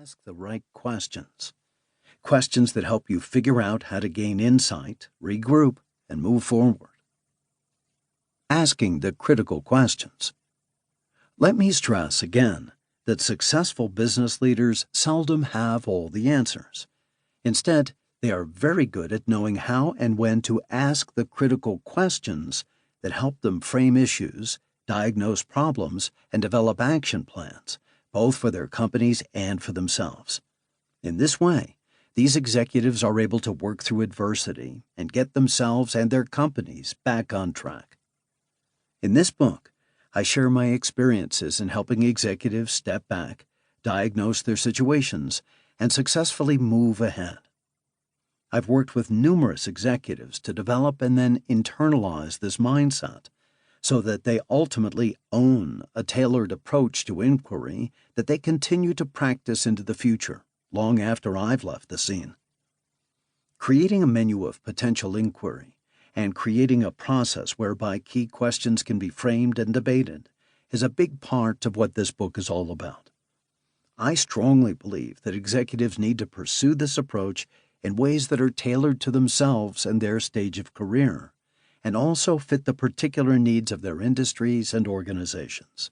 Ask the right questions. Questions that help you figure out how to gain insight, regroup, and move forward. Asking the critical questions. Let me stress again that successful business leaders seldom have all the answers. Instead, they are very good at knowing how and when to ask the critical questions that help them frame issues, diagnose problems, and develop action plans, both for their companies and for themselves. In this way, these executives are able to work through adversity and get themselves and their companies back on track. In this book, I share my experiences in helping executives step back, diagnose their situations, and successfully move ahead. I've worked with numerous executives to develop and then internalize this mindset so that they ultimately own a tailored approach to inquiry that they continue to practice into the future, long after I've left the scene. Creating a menu of potential inquiry and creating a process whereby key questions can be framed and debated is a big part of what this book is all about. I strongly believe that executives need to pursue this approach in ways that are tailored to themselves and their stage of career, and also fit the particular needs of their industries and organizations.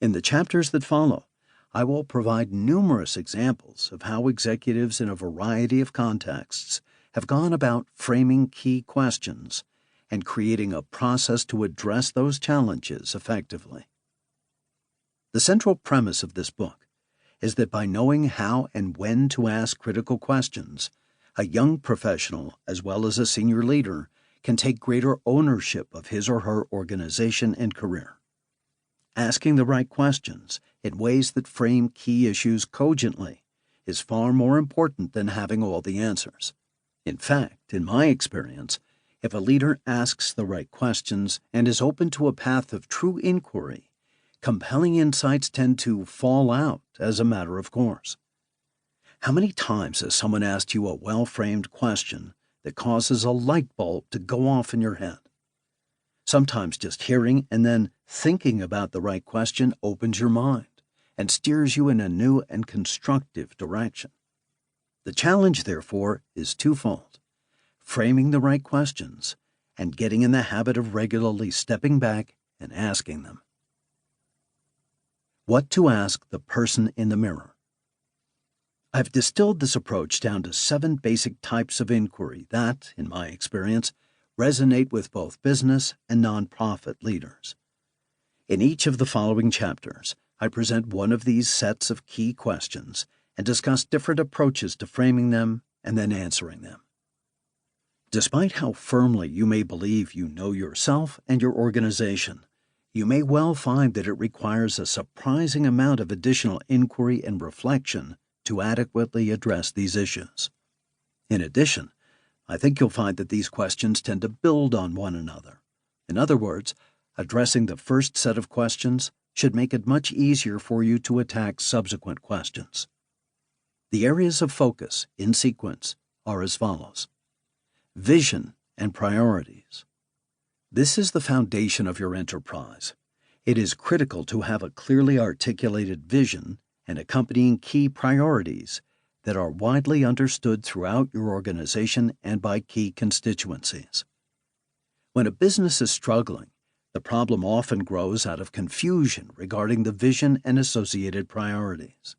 In the chapters that follow, I will provide numerous examples of how executives in a variety of contexts have gone about framing key questions and creating a process to address those challenges effectively. The central premise of this book is that by knowing how and when to ask critical questions, a young professional as well as a senior leader can take greater ownership of his or her organization and career. Asking the right questions in ways that frame key issues cogently is far more important than having all the answers. In fact, in my experience, if a leader asks the right questions and is open to a path of true inquiry, compelling insights tend to fall out as a matter of course. How many times has someone asked you a well-framed question that causes a light bulb to go off in your head? Sometimes just hearing and then thinking about the right question opens your mind and steers you in a new and constructive direction. The challenge, therefore, is twofold: framing the right questions and getting in the habit of regularly stepping back and asking them. What to ask the person in the mirror. I've distilled this approach down to 7 basic types of inquiry that, in my experience, resonate with both business and nonprofit leaders. In each of the following chapters, I present one of these sets of key questions and discuss different approaches to framing them and then answering them. Despite how firmly you may believe you know yourself and your organization, you may well find that it requires a surprising amount of additional inquiry and reflection to adequately address these issues. In addition, I think you'll find that these questions tend to build on one another. In other words, addressing the first set of questions should make it much easier for you to attack subsequent questions. The areas of focus, in sequence, are as follows: vision and priorities. This is the foundation of your enterprise. It is critical to have a clearly articulated vision and accompanying key priorities that are widely understood throughout your organization and by key constituencies. When a business is struggling, the problem often grows out of confusion regarding the vision and associated priorities.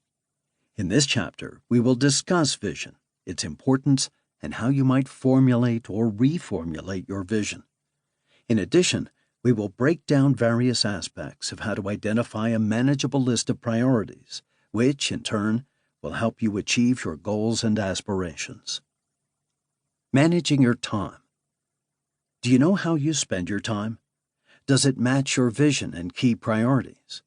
In this chapter, we will discuss vision, its importance, and how you might formulate or reformulate your vision. In addition, we will break down various aspects of how to identify a manageable list of priorities, which, in turn, will help you achieve your goals and aspirations. Managing your time. Do you know how you spend your time? Does it match your vision and key priorities?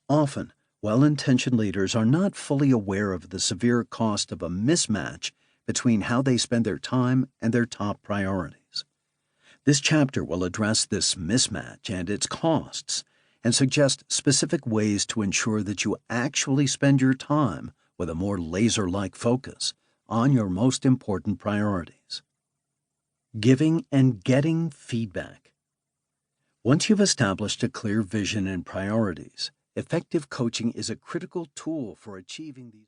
Often, well-intentioned leaders are not fully aware of the severe cost of a mismatch between how they spend their time and their top priorities. This chapter will address this mismatch and its costs and suggest specific ways to ensure that you actually spend your time with a more laser-like focus on your most important priorities. Giving and getting feedback. Once you've established a clear vision and priorities, effective coaching is a critical tool for achieving these.